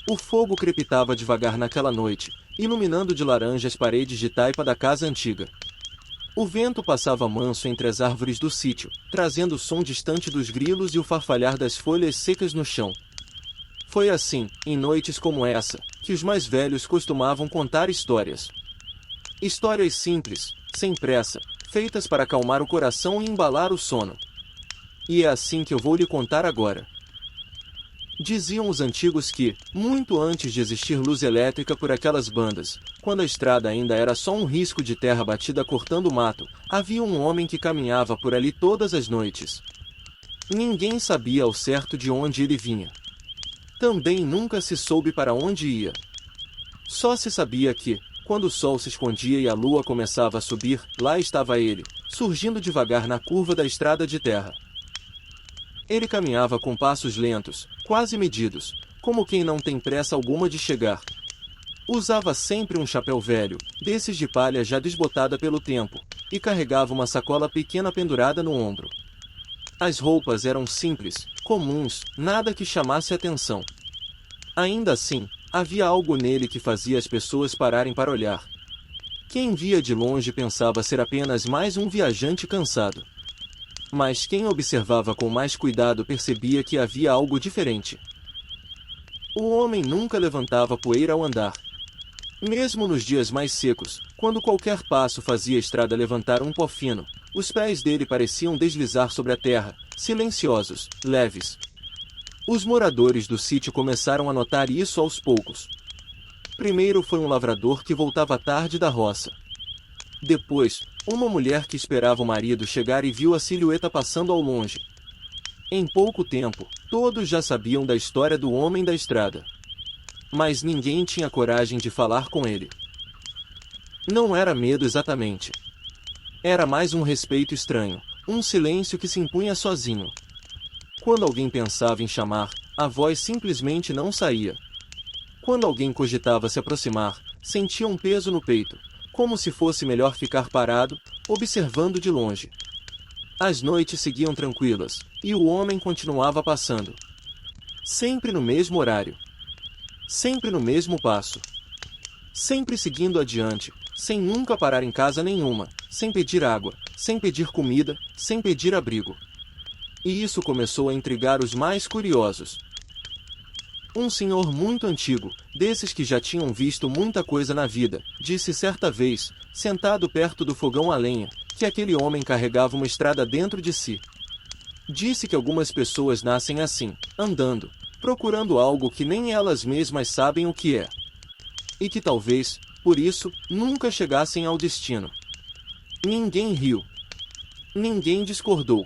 O fogo crepitava devagar naquela noite, iluminando de laranja as paredes de taipa da casa antiga. O vento passava manso entre as árvores do sítio, trazendo o som distante dos grilos e o farfalhar das folhas secas no chão. Foi assim, em noites como essa, que os mais velhos costumavam contar histórias. Histórias simples, sem pressa, feitas para acalmar o coração e embalar o sono. E é assim que eu vou lhe contar agora. Diziam os antigos que, muito antes de existir luz elétrica por aquelas bandas, quando a estrada ainda era só um risco de terra batida cortando o mato, havia um homem que caminhava por ali todas as noites. Ninguém sabia ao certo de onde ele vinha. Também nunca se soube para onde ia. Só se sabia que, quando o sol se escondia e a lua começava a subir, lá estava ele, surgindo devagar na curva da estrada de terra. Ele caminhava com passos lentos, quase medidos, como quem não tem pressa alguma de chegar. Usava sempre um chapéu velho, desses de palha já desbotada pelo tempo, e carregava uma sacola pequena pendurada no ombro. As roupas eram simples, comuns, nada que chamasse atenção. Ainda assim, havia algo nele que fazia as pessoas pararem para olhar. Quem via de longe pensava ser apenas mais um viajante cansado. Mas quem observava com mais cuidado percebia que havia algo diferente. O homem nunca levantava poeira ao andar. Mesmo nos dias mais secos, quando qualquer passo fazia a estrada levantar um pó fino, os pés dele pareciam deslizar sobre a terra, silenciosos, leves. Os moradores do sítio começaram a notar isso aos poucos. Primeiro foi um lavrador que voltava tarde da roça. Depois, uma mulher que esperava o marido chegar e viu a silhueta passando ao longe. Em pouco tempo, todos já sabiam da história do homem da estrada. Mas ninguém tinha coragem de falar com ele. Não era medo exatamente. Era mais um respeito estranho, um silêncio que se impunha sozinho. Quando alguém pensava em chamar, a voz simplesmente não saía. Quando alguém cogitava se aproximar, sentia um peso no peito, como se fosse melhor ficar parado, observando de longe. As noites seguiam tranquilas, e o homem continuava passando. Sempre no mesmo horário. Sempre no mesmo passo. Sempre seguindo adiante, sem nunca parar em casa nenhuma, sem pedir água, sem pedir comida, sem pedir abrigo. E isso começou a intrigar os mais curiosos. Um senhor muito antigo, desses que já tinham visto muita coisa na vida, disse certa vez, sentado perto do fogão a lenha, que aquele homem carregava uma estrada dentro de si. Disse que algumas pessoas nascem assim, andando, procurando algo que nem elas mesmas sabem o que é. E que talvez, por isso, nunca chegassem ao destino. Ninguém riu. Ninguém discordou.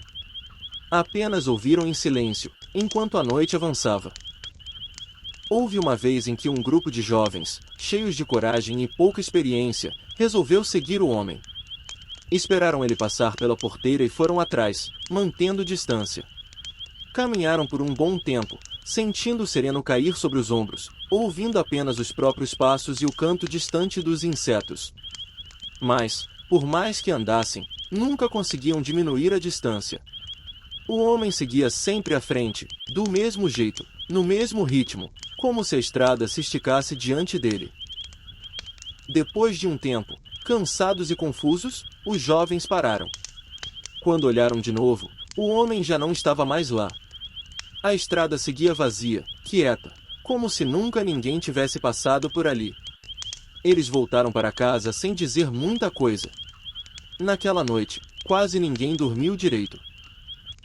Apenas ouviram em silêncio, enquanto a noite avançava. Houve uma vez em que um grupo de jovens, cheios de coragem e pouca experiência, resolveu seguir o homem. Esperaram ele passar pela porteira e foram atrás, mantendo distância. Caminharam por um bom tempo, sentindo o sereno cair sobre os ombros, ouvindo apenas os próprios passos e o canto distante dos insetos. Mas, por mais que andassem, nunca conseguiam diminuir a distância. O homem seguia sempre à frente, do mesmo jeito, no mesmo ritmo, como se a estrada se esticasse diante dele. Depois de um tempo, cansados e confusos, os jovens pararam. Quando olharam de novo, o homem já não estava mais lá. A estrada seguia vazia, quieta, como se nunca ninguém tivesse passado por ali. Eles voltaram para casa sem dizer muita coisa. Naquela noite, quase ninguém dormiu direito.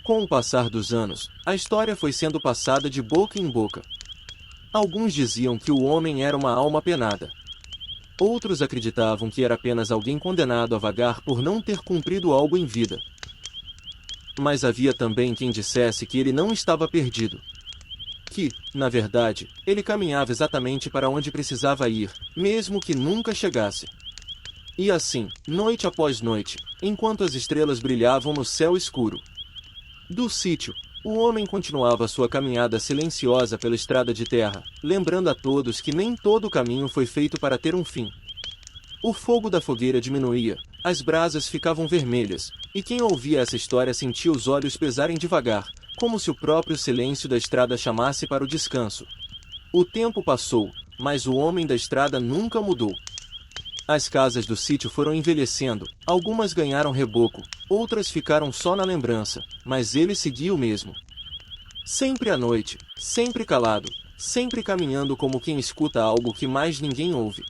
Com o passar dos anos, a história foi sendo passada de boca em boca. Alguns diziam que o homem era uma alma penada. Outros acreditavam que era apenas alguém condenado a vagar por não ter cumprido algo em vida. Mas havia também quem dissesse que ele não estava perdido. Que, na verdade, ele caminhava exatamente para onde precisava ir, mesmo que nunca chegasse. E assim, noite após noite, enquanto as estrelas brilhavam no céu escuro. Do sítio, o homem continuava sua caminhada silenciosa pela estrada de terra, lembrando a todos que nem todo o caminho foi feito para ter um fim. O fogo da fogueira diminuía, as brasas ficavam vermelhas, e quem ouvia essa história sentia os olhos pesarem devagar, como se o próprio silêncio da estrada chamasse para o descanso. O tempo passou, mas o homem da estrada nunca mudou. As casas do sítio foram envelhecendo, algumas ganharam reboco, outras ficaram só na lembrança, mas ele seguia o mesmo. Sempre à noite, sempre calado, sempre caminhando como quem escuta algo que mais ninguém ouve.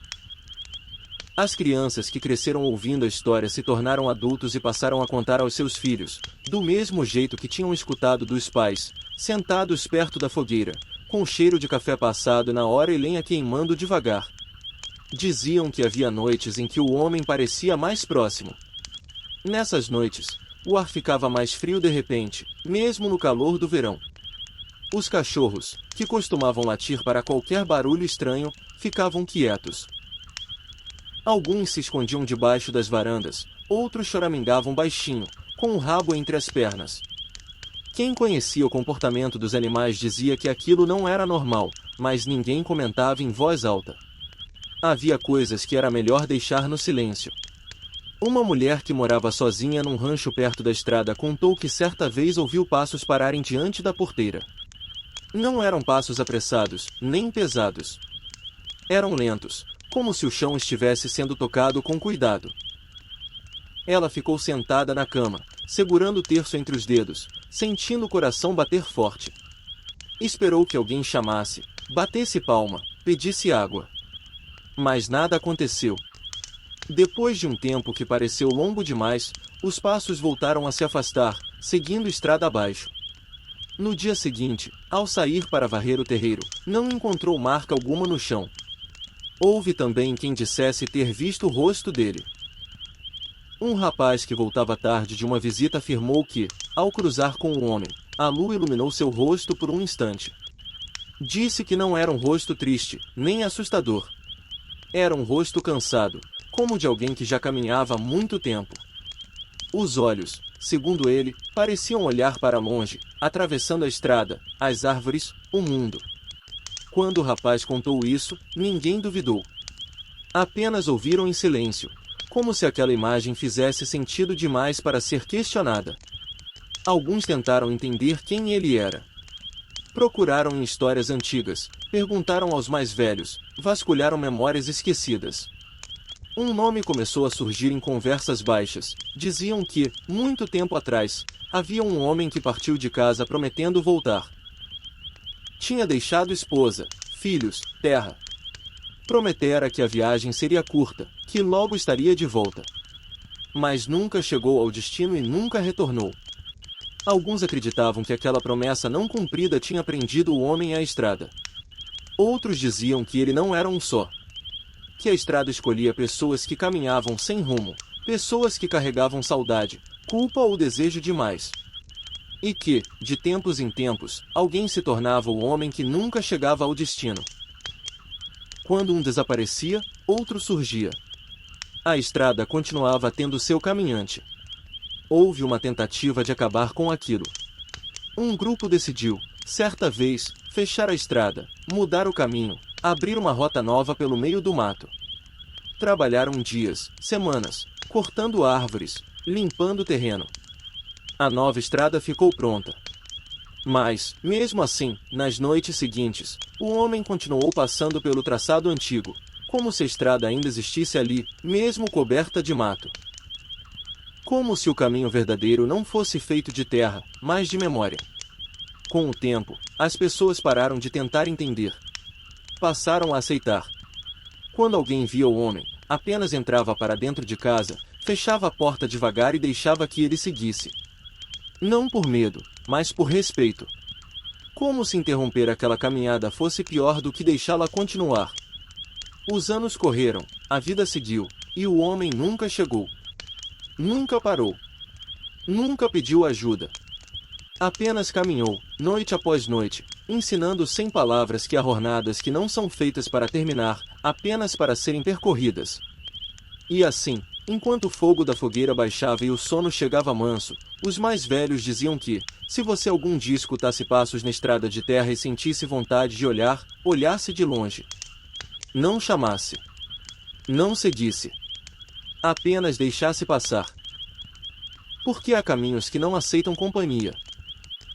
As crianças que cresceram ouvindo a história se tornaram adultos e passaram a contar aos seus filhos, do mesmo jeito que tinham escutado dos pais, sentados perto da fogueira, com o cheiro de café passado na hora e lenha queimando devagar. Diziam que havia noites em que o homem parecia mais próximo. Nessas noites, o ar ficava mais frio de repente, mesmo no calor do verão. Os cachorros, que costumavam latir para qualquer barulho estranho, ficavam quietos. Alguns se escondiam debaixo das varandas, outros choramingavam baixinho, com o rabo entre as pernas. Quem conhecia o comportamento dos animais dizia que aquilo não era normal, mas ninguém comentava em voz alta. Havia coisas que era melhor deixar no silêncio. Uma mulher que morava sozinha num rancho perto da estrada contou que certa vez ouviu passos pararem diante da porteira. Não eram passos apressados, nem pesados. Eram lentos, como se o chão estivesse sendo tocado com cuidado. Ela ficou sentada na cama, segurando o terço entre os dedos, sentindo o coração bater forte. Esperou que alguém chamasse, batesse palma, pedisse água. Mas nada aconteceu. Depois de um tempo que pareceu longo demais, os passos voltaram a se afastar, seguindo estrada abaixo. No dia seguinte, ao sair para varrer o terreiro, não encontrou marca alguma no chão. Houve também quem dissesse ter visto o rosto dele. Um rapaz que voltava tarde de uma visita afirmou que, ao cruzar com o homem, a lua iluminou seu rosto por um instante. Disse que não era um rosto triste, nem assustador. Era um rosto cansado, como de alguém que já caminhava há muito tempo. Os olhos, segundo ele, pareciam olhar para longe, atravessando a estrada, as árvores, o mundo. Quando o rapaz contou isso, ninguém duvidou. Apenas ouviram em silêncio, como se aquela imagem fizesse sentido demais para ser questionada. Alguns tentaram entender quem ele era. Procuraram em histórias antigas, perguntaram aos mais velhos, vasculharam memórias esquecidas. Um nome começou a surgir em conversas baixas. Diziam que, muito tempo atrás, havia um homem que partiu de casa prometendo voltar. Tinha deixado esposa, filhos, terra. Prometera que a viagem seria curta, que logo estaria de volta. Mas nunca chegou ao destino e nunca retornou. Alguns acreditavam que aquela promessa não cumprida tinha prendido o homem à estrada. Outros diziam que ele não era um só. Que a estrada escolhia pessoas que caminhavam sem rumo, pessoas que carregavam saudade, culpa ou desejo demais. E que, de tempos em tempos, alguém se tornava o homem que nunca chegava ao destino. Quando um desaparecia, outro surgia. A estrada continuava tendo seu caminhante. Houve uma tentativa de acabar com aquilo. Um grupo decidiu, certa vez, fechar a estrada, mudar o caminho, abrir uma rota nova pelo meio do mato. Trabalharam dias, semanas, cortando árvores, limpando o terreno. A nova estrada ficou pronta. Mas, mesmo assim, nas noites seguintes, o homem continuou passando pelo traçado antigo, como se a estrada ainda existisse ali, mesmo coberta de mato. Como se o caminho verdadeiro não fosse feito de terra, mas de memória. Com o tempo, as pessoas pararam de tentar entender. Passaram a aceitar. Quando alguém via o homem, apenas entrava para dentro de casa, fechava a porta devagar e deixava que ele seguisse. Não por medo, mas por respeito. Como se interromper aquela caminhada fosse pior do que deixá-la continuar. Os anos correram, a vida seguiu, e o homem nunca chegou. Nunca parou. Nunca pediu ajuda. Apenas caminhou, noite após noite, ensinando sem palavras que há jornadas que não são feitas para terminar, apenas para serem percorridas. E assim, enquanto o fogo da fogueira baixava e o sono chegava manso, os mais velhos diziam que, se você algum dia escutasse passos na estrada de terra e sentisse vontade de olhar, olhasse de longe. Não chamasse. Não seguisse. Apenas deixasse passar. Porque há caminhos que não aceitam companhia.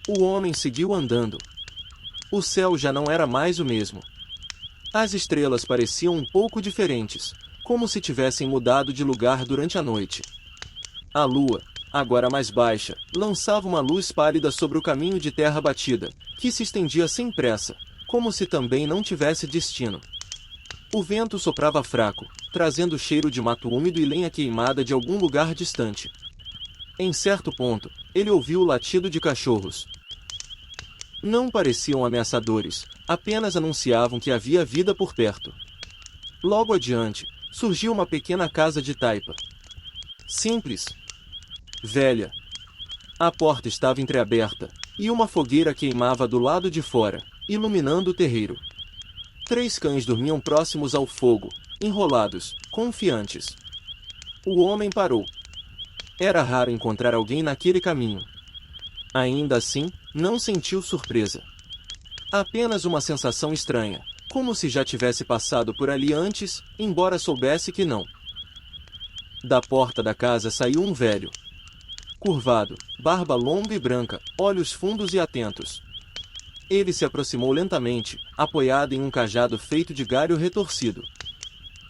O homem seguiu andando. O céu já não era mais o mesmo. As estrelas pareciam um pouco diferentes, como se tivessem mudado de lugar durante a noite. A lua, agora mais baixa, lançava uma luz pálida sobre o caminho de terra batida, que se estendia sem pressa, como se também não tivesse destino. O vento soprava fraco, trazendo o cheiro de mato úmido e lenha queimada de algum lugar distante. Em certo ponto, ele ouviu o latido de cachorros. Não pareciam ameaçadores, apenas anunciavam que havia vida por perto. Logo adiante, surgiu uma pequena casa de taipa. Simples. Velha. A porta estava entreaberta, e uma fogueira queimava do lado de fora, iluminando o terreiro. 3 cães dormiam próximos ao fogo, enrolados, confiantes. O homem parou. Era raro encontrar alguém naquele caminho. Ainda assim, não sentiu surpresa. Apenas uma sensação estranha, como se já tivesse passado por ali antes, embora soubesse que não. Da porta da casa saiu um velho. Curvado, barba longa e branca, olhos fundos e atentos. Ele se aproximou lentamente, apoiado em um cajado feito de galho retorcido.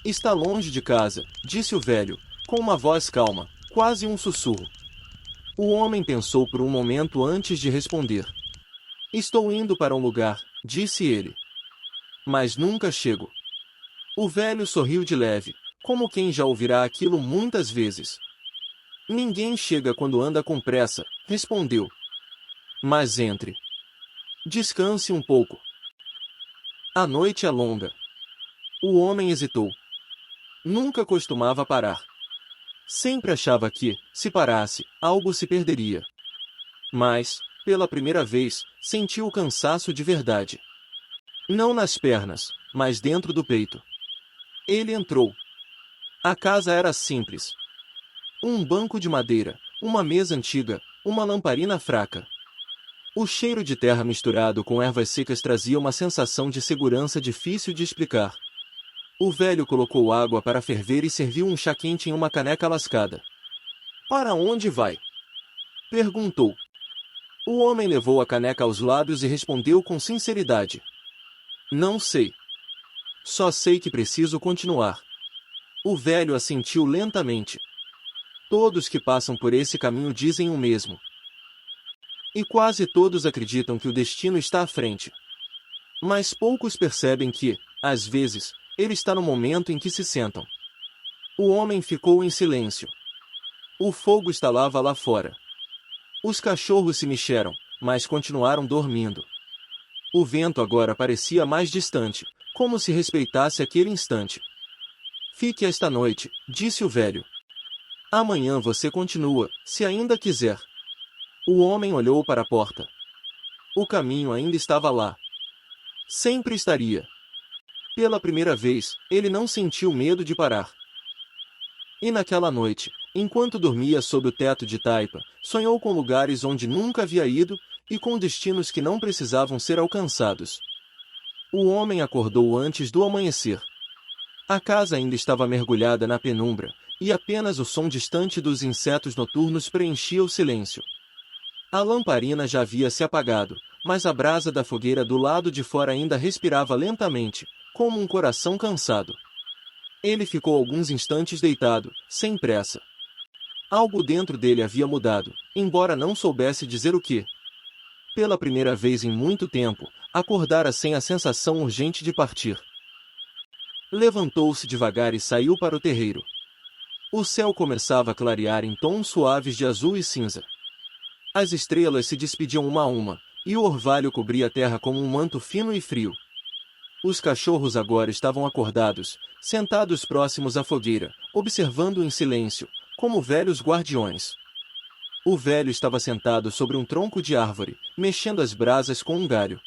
Está longe de casa, disse o velho, com uma voz calma, quase um sussurro. O homem pensou por um momento antes de responder. Estou indo para um lugar, disse ele. Mas nunca chego. O velho sorriu de leve, como quem já ouvirá aquilo muitas vezes. Ninguém chega quando anda com pressa, respondeu. Mas entre. Descanse um pouco. A noite é longa. O homem hesitou. Nunca costumava parar. Sempre achava que, se parasse, algo se perderia. Mas, pela primeira vez, sentiu o cansaço de verdade. Não nas pernas, mas dentro do peito. Ele entrou. A casa era simples. Um banco de madeira, uma mesa antiga, uma lamparina fraca. O cheiro de terra misturado com ervas secas trazia uma sensação de segurança difícil de explicar. O velho colocou água para ferver e serviu um chá quente em uma caneca lascada. Para onde vai? Perguntou. O homem levou a caneca aos lábios e respondeu com sinceridade. Não sei. Só sei que preciso continuar. O velho assentiu lentamente. Todos que passam por esse caminho dizem o mesmo. E quase todos acreditam que o destino está à frente. Mas poucos percebem que, às vezes, ele está no momento em que se sentam. O homem ficou em silêncio. O fogo estalava lá fora. Os cachorros se mexeram, mas continuaram dormindo. O vento agora parecia mais distante, como se respeitasse aquele instante. Fique esta noite, disse o velho. Amanhã você continua, se ainda quiser. O homem olhou para a porta. O caminho ainda estava lá. Sempre estaria. Pela primeira vez, ele não sentiu medo de parar. E naquela noite, enquanto dormia sob o teto de taipa, sonhou com lugares onde nunca havia ido e com destinos que não precisavam ser alcançados. O homem acordou antes do amanhecer. A casa ainda estava mergulhada na penumbra, e apenas o som distante dos insetos noturnos preenchia o silêncio. A lamparina já havia se apagado, mas a brasa da fogueira do lado de fora ainda respirava lentamente, como um coração cansado. Ele ficou alguns instantes deitado, sem pressa. Algo dentro dele havia mudado, embora não soubesse dizer o que. Pela primeira vez em muito tempo, acordara sem a sensação urgente de partir. Levantou-se devagar e saiu para o terreiro. O céu começava a clarear em tons suaves de azul e cinza. As estrelas se despediam uma a uma, e o orvalho cobria a terra como um manto fino e frio. Os cachorros agora estavam acordados, sentados próximos à fogueira, observando em silêncio, como velhos guardiões. O velho estava sentado sobre um tronco de árvore, mexendo as brasas com um galho.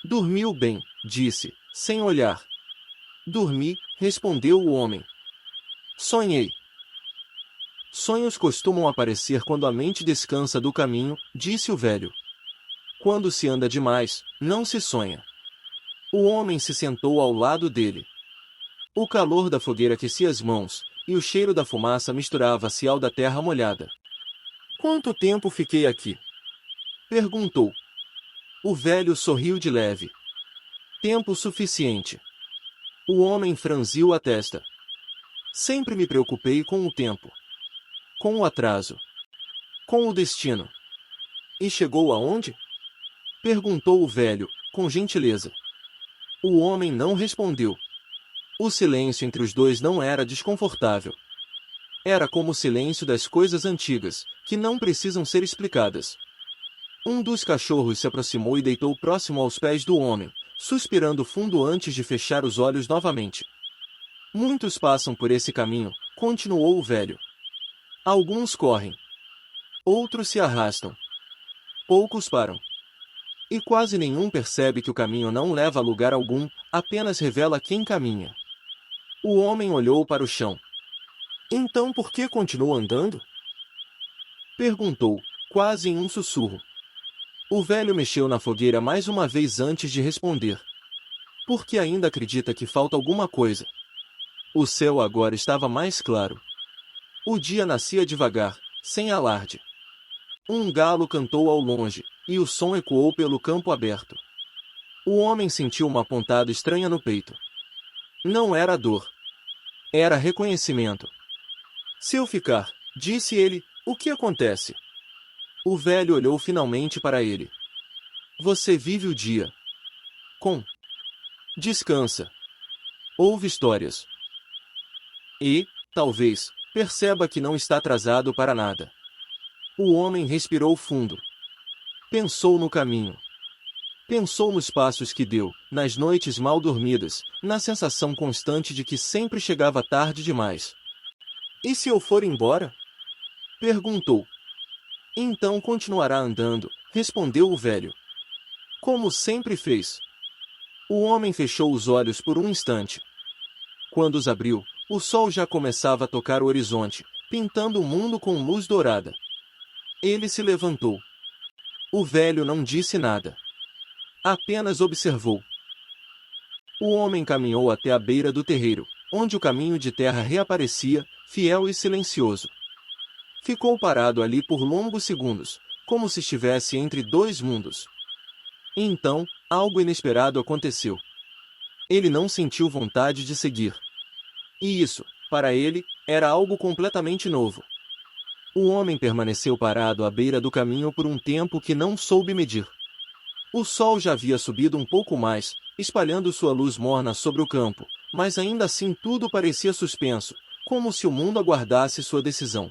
Dormiu bem, disse, sem olhar. Dormi, respondeu o homem. Sonhei. Sonhos costumam aparecer quando a mente descansa do caminho, disse o velho. Quando se anda demais, não se sonha. O homem se sentou ao lado dele. O calor da fogueira aquecia as mãos, e o cheiro da fumaça misturava-se ao da terra molhada. Quanto tempo fiquei aqui? Perguntou. O velho sorriu de leve. Tempo suficiente. O homem franziu a testa. Sempre me preocupei com o tempo, com o atraso, com o destino. E chegou aonde? Perguntou o velho, com gentileza. O homem não respondeu. O silêncio entre os dois não era desconfortável. Era como o silêncio das coisas antigas, que não precisam ser explicadas. Um dos cachorros se aproximou e deitou próximo aos pés do homem, suspirando fundo antes de fechar os olhos novamente. Muitos passam por esse caminho, continuou o velho. Alguns correm. Outros se arrastam. Poucos param. E quase nenhum percebe que o caminho não leva a lugar algum, apenas revela quem caminha. O homem olhou para o chão. Então por que continua andando? Perguntou, quase em um sussurro. O velho mexeu na fogueira mais uma vez antes de responder. Porque ainda acredita que falta alguma coisa. O céu agora estava mais claro. O dia nascia devagar, sem alarde. Um galo cantou ao longe, e o som ecoou pelo campo aberto. O homem sentiu uma pontada estranha no peito. Não era dor. Era reconhecimento. Se eu ficar, disse ele, o que acontece? O velho olhou finalmente para ele. Você vive o dia. Com. Descansa. Ouve histórias. E, talvez, perceba que não está atrasado para nada. O homem respirou fundo. Pensou no caminho. Pensou nos passos que deu, nas noites mal dormidas, na sensação constante de que sempre chegava tarde demais. E se eu for embora? Perguntou. Então continuará andando, respondeu o velho. Como sempre fez. O homem fechou os olhos por um instante. Quando os abriu, o sol já começava a tocar o horizonte, pintando o mundo com luz dourada. Ele se levantou. O velho não disse nada. Apenas observou. O homem caminhou até a beira do terreiro, onde o caminho de terra reaparecia, fiel e silencioso. Ficou parado ali por longos segundos, como se estivesse entre dois mundos. E então, algo inesperado aconteceu. Ele não sentiu vontade de seguir. E isso, para ele, era algo completamente novo. O homem permaneceu parado à beira do caminho por um tempo que não soube medir. O sol já havia subido um pouco mais, espalhando sua luz morna sobre o campo, mas ainda assim tudo parecia suspenso, como se o mundo aguardasse sua decisão.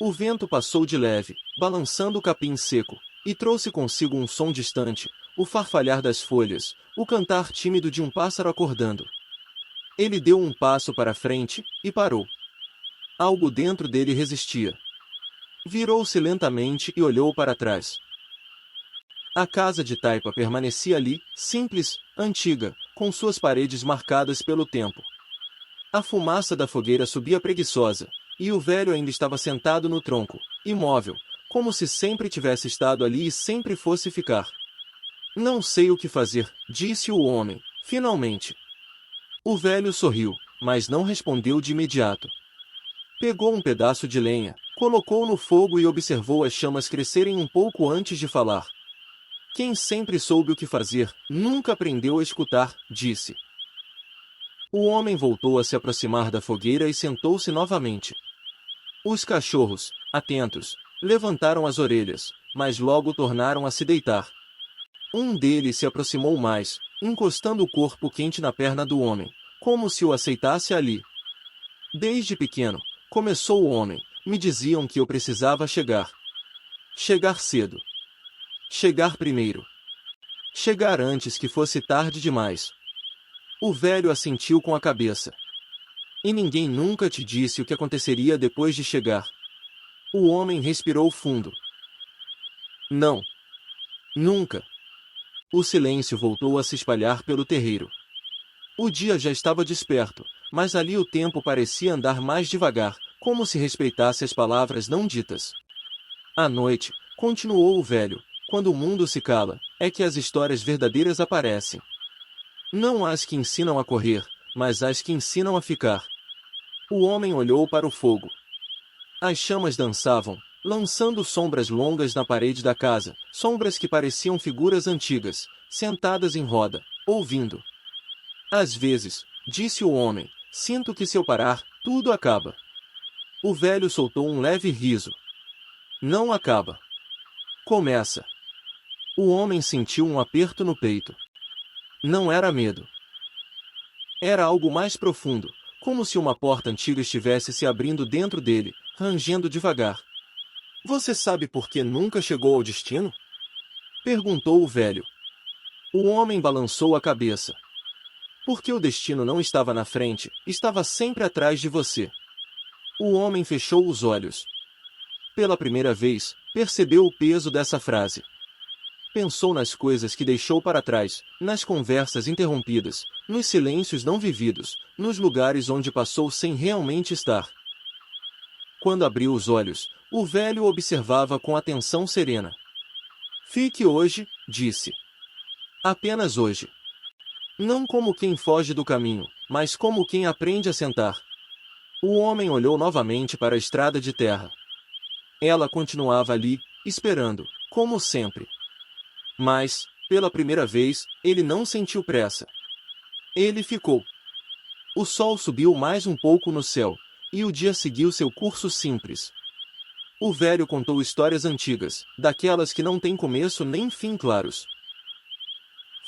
O vento passou de leve, balançando o capim seco, e trouxe consigo um som distante, o farfalhar das folhas, o cantar tímido de um pássaro acordando. Ele deu um passo para frente, e parou. Algo dentro dele resistia. Virou-se lentamente e olhou para trás. A casa de taipa permanecia ali, simples, antiga, com suas paredes marcadas pelo tempo. A fumaça da fogueira subia preguiçosa, e o velho ainda estava sentado no tronco, imóvel, como se sempre tivesse estado ali e sempre fosse ficar. Não sei o que fazer, disse o homem, finalmente. O velho sorriu, mas não respondeu de imediato. Pegou um pedaço de lenha, colocou no fogo e observou as chamas crescerem um pouco antes de falar. Quem sempre soube o que fazer, nunca aprendeu a escutar, disse. O homem voltou a se aproximar da fogueira e sentou-se novamente. Os cachorros, atentos, levantaram as orelhas, mas logo tornaram a se deitar. Um deles se aproximou mais, encostando o corpo quente na perna do homem, como se o aceitasse ali. Desde pequeno, começou o homem, me diziam que eu precisava chegar. Chegar cedo. Chegar primeiro. Chegar antes que fosse tarde demais. O velho assentiu com a cabeça. E ninguém nunca te disse o que aconteceria depois de chegar. O homem respirou fundo. Não. Nunca. O silêncio voltou a se espalhar pelo terreiro. O dia já estava desperto, mas ali o tempo parecia andar mais devagar, como se respeitasse as palavras não ditas. À noite, continuou o velho, quando o mundo se cala, é que as histórias verdadeiras aparecem. Não as que ensinam a correr, mas as que ensinam a ficar. O homem olhou para o fogo. As chamas dançavam, lançando sombras longas na parede da casa, sombras que pareciam figuras antigas, sentadas em roda, ouvindo. Às vezes, disse o homem, sinto que se eu parar, tudo acaba. O velho soltou um leve riso. Não acaba. Começa. O homem sentiu um aperto no peito. Não era medo. Era algo mais profundo, como se uma porta antiga estivesse se abrindo dentro dele, rangendo devagar. Você sabe por que nunca chegou ao destino? Perguntou o velho. O homem balançou a cabeça. Porque o destino não estava na frente, estava sempre atrás de você. O homem fechou os olhos. Pela primeira vez, percebeu o peso dessa frase. Pensou nas coisas que deixou para trás, nas conversas interrompidas, nos silêncios não vividos, nos lugares onde passou sem realmente estar. Quando abriu os olhos, o velho o observava com atenção serena. Fique hoje, disse. Apenas hoje. Não como quem foge do caminho, mas como quem aprende a sentar. O homem olhou novamente para a estrada de terra. Ela continuava ali, esperando, como sempre. Mas, pela primeira vez, ele não sentiu pressa. Ele ficou. O sol subiu mais um pouco no céu, e o dia seguiu seu curso simples. O velho contou histórias antigas, daquelas que não têm começo nem fim claros.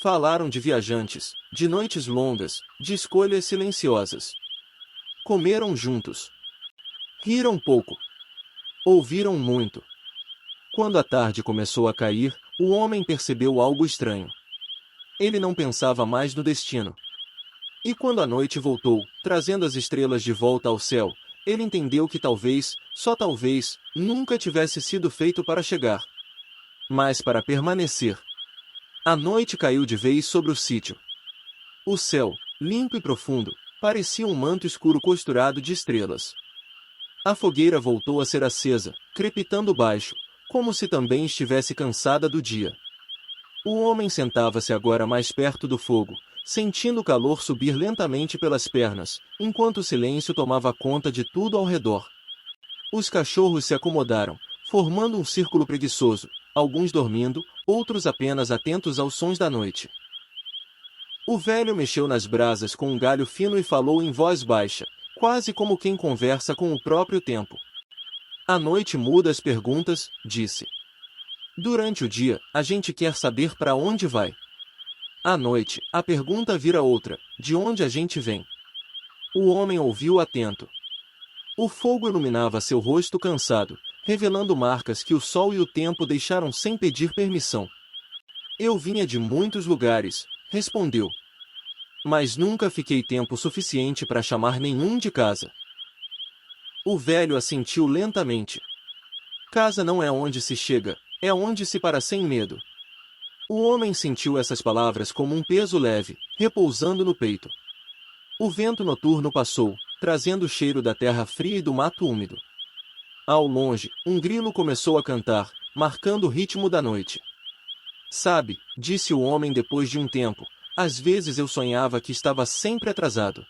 Falaram de viajantes, de noites longas, de escolhas silenciosas. Comeram juntos. Riram pouco. Ouviram muito. Quando a tarde começou a cair, o homem percebeu algo estranho. Ele não pensava mais no destino. E quando a noite voltou, trazendo as estrelas de volta ao céu, ele entendeu que talvez, só talvez, nunca tivesse sido feito para chegar, mas para permanecer. A noite caiu de vez sobre o sítio. O céu, limpo e profundo, parecia um manto escuro costurado de estrelas. A fogueira voltou a ser acesa, crepitando baixo, como se também estivesse cansada do dia. O homem sentava-se agora mais perto do fogo, sentindo o calor subir lentamente pelas pernas, enquanto o silêncio tomava conta de tudo ao redor. Os cachorros se acomodaram, formando um círculo preguiçoso, alguns dormindo, outros apenas atentos aos sons da noite. O velho mexeu nas brasas com um galho fino e falou em voz baixa, quase como quem conversa com o próprio tempo. A noite muda as perguntas, disse. Durante o dia, a gente quer saber para onde vai. À noite, a pergunta vira outra, de onde a gente vem. O homem ouviu atento. O fogo iluminava seu rosto cansado, revelando marcas que o sol e o tempo deixaram sem pedir permissão. Eu vinha de muitos lugares, respondeu. Mas nunca fiquei tempo suficiente para chamar nenhum de casa. O velho assentiu lentamente. Casa não é onde se chega, é onde se para sem medo. O homem sentiu essas palavras como um peso leve, repousando no peito. O vento noturno passou, trazendo o cheiro da terra fria e do mato úmido. Ao longe, um grilo começou a cantar, marcando o ritmo da noite. Sabe, disse o homem depois de um tempo, às vezes eu sonhava que estava sempre atrasado.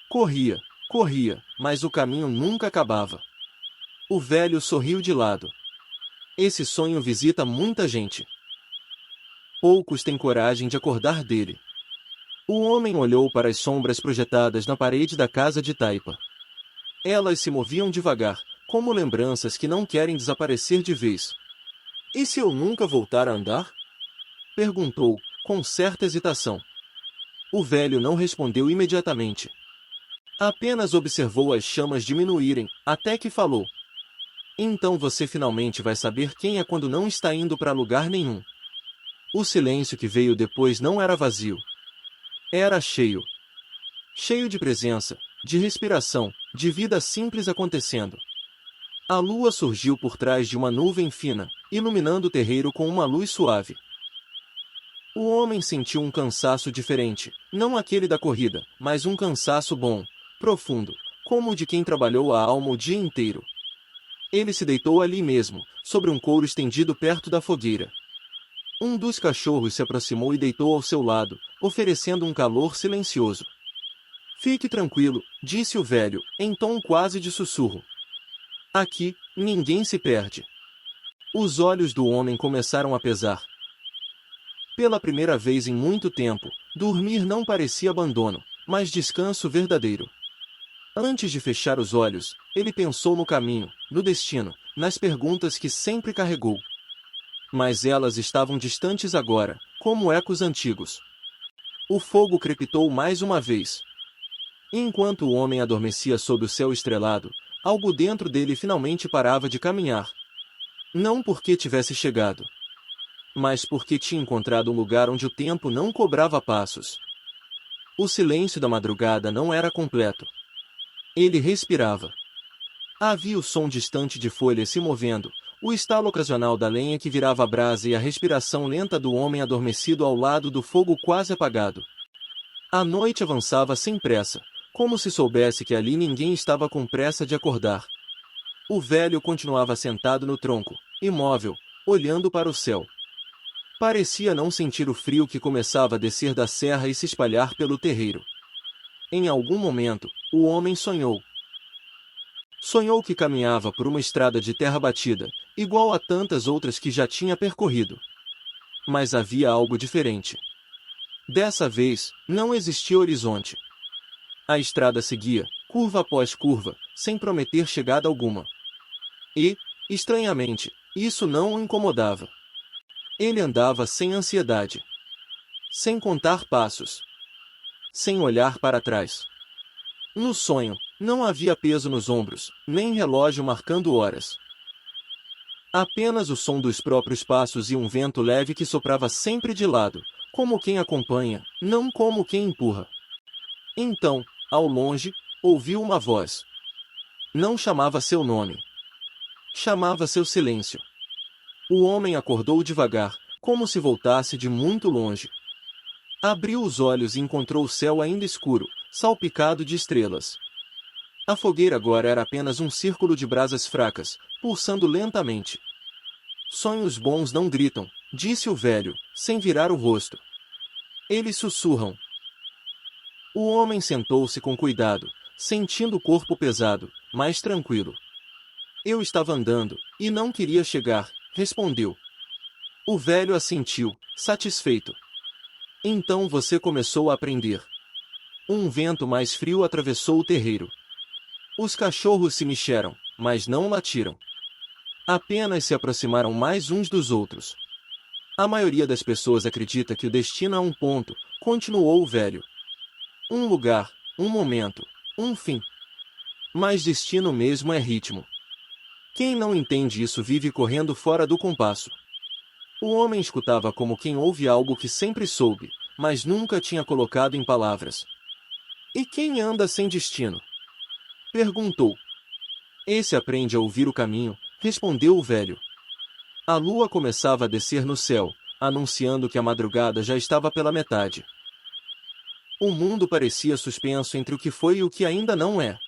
Corria, corria, mas o caminho nunca acabava. O velho sorriu de lado. Esse sonho visita muita gente. Poucos têm coragem de acordar dele. O homem olhou para as sombras projetadas na parede da casa de taipa. Elas se moviam devagar, como lembranças que não querem desaparecer de vez. E se eu nunca voltar a andar? Perguntou, com certa hesitação. O velho não respondeu imediatamente. Apenas observou as chamas diminuírem, até que falou. Então você finalmente vai saber quem é quando não está indo para lugar nenhum. O silêncio que veio depois não era vazio. Era cheio. Cheio de presença, de respiração, de vida simples acontecendo. A lua surgiu por trás de uma nuvem fina, iluminando o terreiro com uma luz suave. O homem sentiu um cansaço diferente, não aquele da corrida, mas um cansaço bom, profundo, como o de quem trabalhou a alma o dia inteiro. Ele se deitou ali mesmo, sobre um couro estendido perto da fogueira. Um dos cachorros se aproximou e deitou ao seu lado, oferecendo um calor silencioso. Fique tranquilo, disse o velho, em tom quase de sussurro. Aqui, ninguém se perde. Os olhos do homem começaram a pesar. Pela primeira vez em muito tempo, dormir não parecia abandono, mas descanso verdadeiro. Antes de fechar os olhos, ele pensou no caminho, no destino, nas perguntas que sempre carregou. Mas elas estavam distantes agora, como ecos antigos. O fogo crepitou mais uma vez. Enquanto o homem adormecia sob o céu estrelado, algo dentro dele finalmente parava de caminhar. Não porque tivesse chegado, mas porque tinha encontrado um lugar onde o tempo não cobrava passos. O silêncio da madrugada não era completo. Ele respirava. Havia o som distante de folhas se movendo, o estalo ocasional da lenha que virava a brasa e a respiração lenta do homem adormecido ao lado do fogo quase apagado. A noite avançava sem pressa, como se soubesse que ali ninguém estava com pressa de acordar. O velho continuava sentado no tronco, imóvel, olhando para o céu. Parecia não sentir o frio que começava a descer da serra e se espalhar pelo terreiro. Em algum momento, o homem sonhou. Sonhou que caminhava por uma estrada de terra batida, igual a tantas outras que já tinha percorrido. Mas havia algo diferente. Dessa vez, não existia horizonte. A estrada seguia, curva após curva, sem prometer chegada alguma. E, estranhamente, isso não o incomodava. Ele andava sem ansiedade. Sem contar passos. Sem olhar para trás. No sonho, não havia peso nos ombros, nem relógio marcando horas. Apenas o som dos próprios passos e um vento leve que soprava sempre de lado, como quem acompanha, não como quem empurra. Então, ao longe, ouviu uma voz. Não chamava seu nome. Chamava seu silêncio. O homem acordou devagar, como se voltasse de muito longe. Abriu os olhos e encontrou o céu ainda escuro, salpicado de estrelas. A fogueira agora era apenas um círculo de brasas fracas, pulsando lentamente. Sonhos bons não gritam, disse o velho, sem virar o rosto. Eles sussurram. O homem sentou-se com cuidado, sentindo o corpo pesado, mas tranquilo. Eu estava andando, e não queria chegar, respondeu. O velho assentiu, satisfeito. Então você começou a aprender. Um vento mais frio atravessou o terreiro. Os cachorros se mexeram, mas não latiram. Apenas se aproximaram mais uns dos outros. A maioria das pessoas acredita que o destino é um ponto, continuou o velho. Um lugar, um momento, um fim. Mas destino mesmo é ritmo. Quem não entende isso vive correndo fora do compasso. O homem escutava como quem ouve algo que sempre soube, mas nunca tinha colocado em palavras. E quem anda sem destino? Perguntou. Esse aprende a ouvir o caminho, respondeu o velho. A lua começava a descer no céu, anunciando que a madrugada já estava pela metade. O mundo parecia suspenso entre o que foi e o que ainda não é.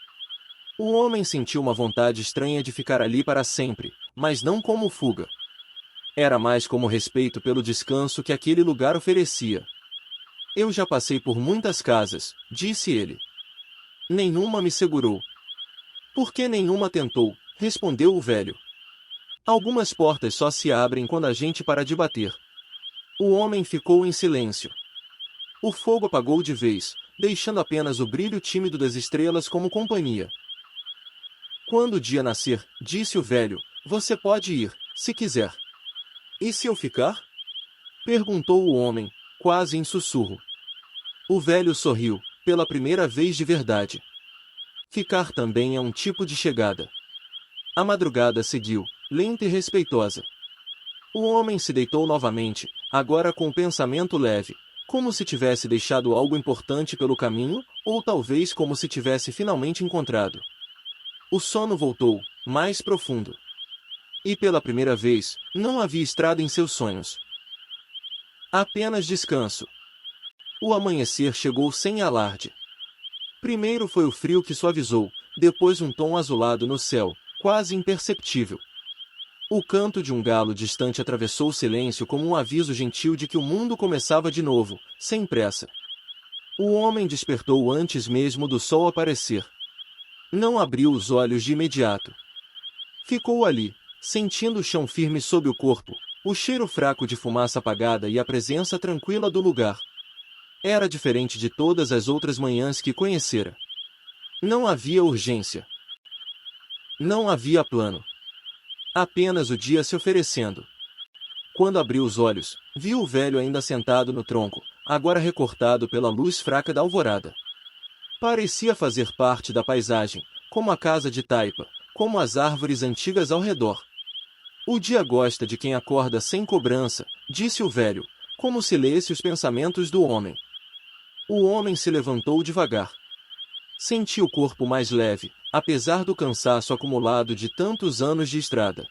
O homem sentiu uma vontade estranha de ficar ali para sempre, mas não como fuga. Era mais como respeito pelo descanso que aquele lugar oferecia. Eu já passei por muitas casas, disse ele. Nenhuma me segurou. Por que nenhuma tentou? Respondeu o velho. Algumas portas só se abrem quando a gente para de bater. O homem ficou em silêncio. O fogo apagou de vez, deixando apenas o brilho tímido das estrelas como companhia. Quando o dia nascer, disse o velho, você pode ir, se quiser. E se eu ficar? Perguntou o homem, quase em sussurro. O velho sorriu, pela primeira vez de verdade. Ficar também é um tipo de chegada. A madrugada seguiu, lenta e respeitosa. O homem se deitou novamente, agora com o pensamento leve, como se tivesse deixado algo importante pelo caminho, ou talvez como se tivesse finalmente encontrado. O sono voltou, mais profundo. E pela primeira vez, não havia estrada em seus sonhos. Apenas descanso. O amanhecer chegou sem alarde. Primeiro foi o frio que suavizou, depois um tom azulado no céu, quase imperceptível. O canto de um galo distante atravessou o silêncio como um aviso gentil de que o mundo começava de novo, sem pressa. O homem despertou antes mesmo do sol aparecer. Não abriu os olhos de imediato. Ficou ali, sentindo o chão firme sob o corpo, o cheiro fraco de fumaça apagada e a presença tranquila do lugar. Era diferente de todas as outras manhãs que conhecera. Não havia urgência. Não havia plano. Apenas o dia se oferecendo. Quando abriu os olhos, viu o velho ainda sentado no tronco, agora recortado pela luz fraca da alvorada. Parecia fazer parte da paisagem, como a casa de taipa, como as árvores antigas ao redor. O dia gosta de quem acorda sem cobrança, disse o velho, como se lesse os pensamentos do homem. O homem se levantou devagar. Sentiu o corpo mais leve, apesar do cansaço acumulado de tantos anos de estrada.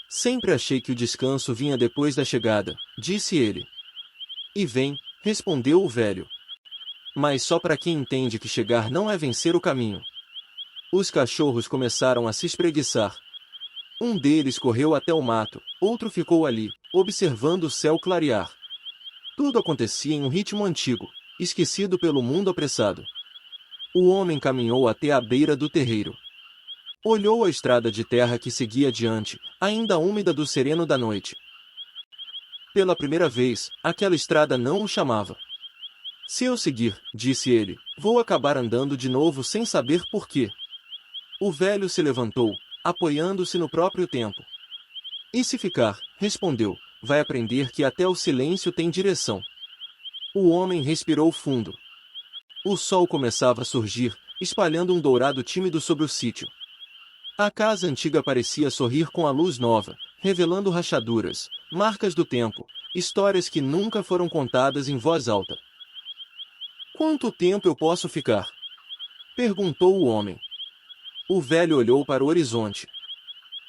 Sempre achei que o descanso vinha depois da chegada, disse ele. E vem, respondeu o velho. Mas só para quem entende que chegar não é vencer o caminho. Os cachorros começaram a se espreguiçar. Um deles correu até o mato, outro ficou ali, observando o céu clarear. Tudo acontecia em um ritmo antigo, esquecido pelo mundo apressado. O homem caminhou até a beira do terreiro. Olhou a estrada de terra que seguia adiante, ainda úmida do sereno da noite. Pela primeira vez, aquela estrada não o chamava. Se eu seguir, disse ele, vou acabar andando de novo sem saber por quê. O velho se levantou, apoiando-se no próprio tempo. E se ficar, respondeu, vai aprender que até o silêncio tem direção. O homem respirou fundo. O sol começava a surgir, espalhando um dourado tímido sobre o sítio. A casa antiga parecia sorrir com a luz nova, revelando rachaduras, marcas do tempo, histórias que nunca foram contadas em voz alta. Quanto tempo eu posso ficar? Perguntou o homem. O velho olhou para o horizonte.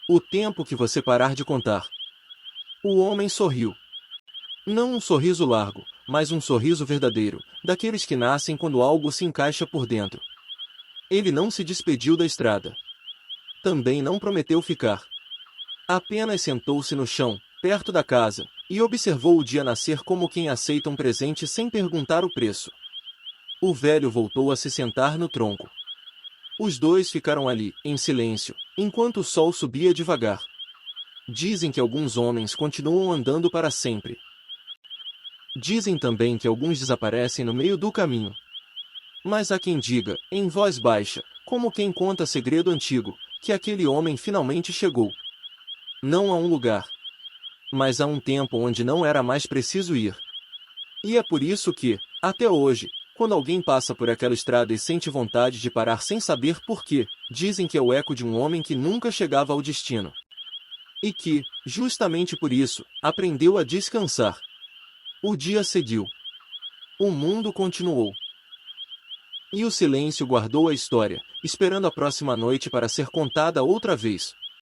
O tempo que você parar de contar. O homem sorriu. Não um sorriso largo, mas um sorriso verdadeiro, daqueles que nascem quando algo se encaixa por dentro. Ele não se despediu da estrada. Também não prometeu ficar. Apenas sentou-se no chão, perto da casa, e observou o dia nascer como quem aceita um presente sem perguntar o preço. O velho voltou a se sentar no tronco. Os dois ficaram ali, em silêncio, enquanto o sol subia devagar. Dizem que alguns homens continuam andando para sempre. Dizem também que alguns desaparecem no meio do caminho. Mas há quem diga, em voz baixa, como quem conta segredo antigo, que aquele homem finalmente chegou. Não a um lugar, mas a um tempo onde não era mais preciso ir. E é por isso que, até hoje, quando alguém passa por aquela estrada e sente vontade de parar sem saber por quê, dizem que é o eco de um homem que nunca chegava ao destino. E que, justamente por isso, aprendeu a descansar. O dia seguiu. O mundo continuou. E o silêncio guardou a história, esperando a próxima noite para ser contada outra vez.